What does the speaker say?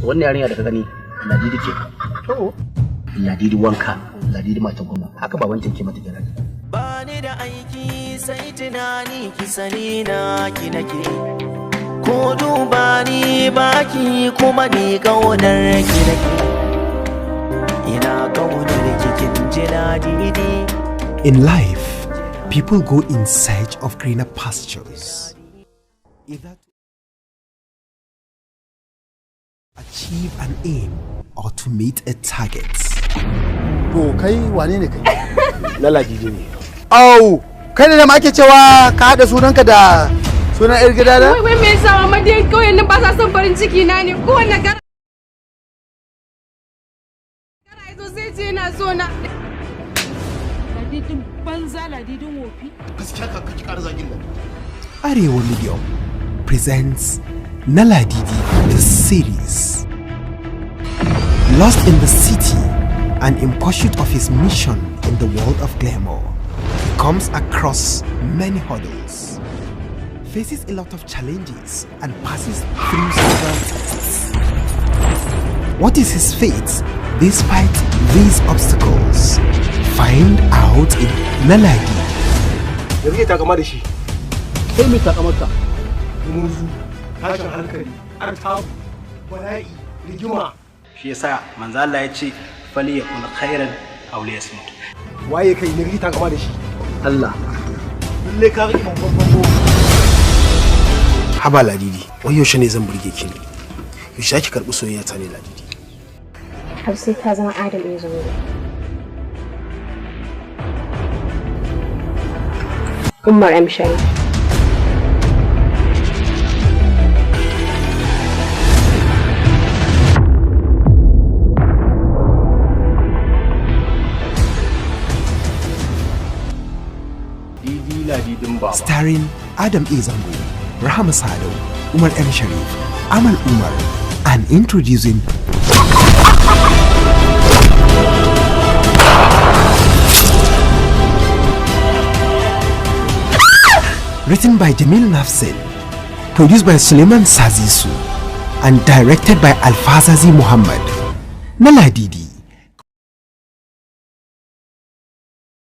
wannan yarinya da ka gani Ladidi ce. To Ladidi wanka, Ladidi mata gwamna. Haka babancin ke mata kenan. Ba ni da aiki sai tunani ki sani na ki nake. Ko duba ni baki kuma ni kaunar ki nake. Ina kaunar ki kin ji Ladidi. In life, people go in search of greener pastures. Either to achieve an aim or to meet a target. To kai wane ne kai? Na Ladidi ne. Au, kai ne da ma ake cewa ka haɗa sunanka da sunan ƴar gida da? Wai me yasa mama dai kawai nan ba sa son farin ciki na ne ko wanne gara yazo sai ce yana so na. Ladidin banza Ladidin wofi. Gaskiya ka kaci ƙara zagin nan. Arewa Medium presents Na Ladidi the series. Lost in the city and in pursuit of his mission in the world of glamour, he comes across many hurdles, faces a lot of challenges and passes through several tests. What is his fate despite these obstacles? Find out in Na Ladidi. Da kake takama da shi. Kai mai takamarka. Muzu, tashin hankali, artabu, bala'i, rigima. Shi yasa manzo Allah ya ce fali yakun khairan aw liyasmut. Waye kai ne kake takama da shi? Allah. Lalle ka rike babban. Haba Ladidi, wai yaushe ne zan burge ki ne? Yaushe ki karɓi soyayya ta ne Ladidi? Har sai ka zama Adam ya zo. Umar M. Sharif. Starring Adam A. Zango, Rahama Sadau, Umar M. Sharif, Amal Umar, and introducing written by Jamil Nafsin, produced by Suleiman Sazisu, and directed by Alfazazi Muhammad. Na Ladidi.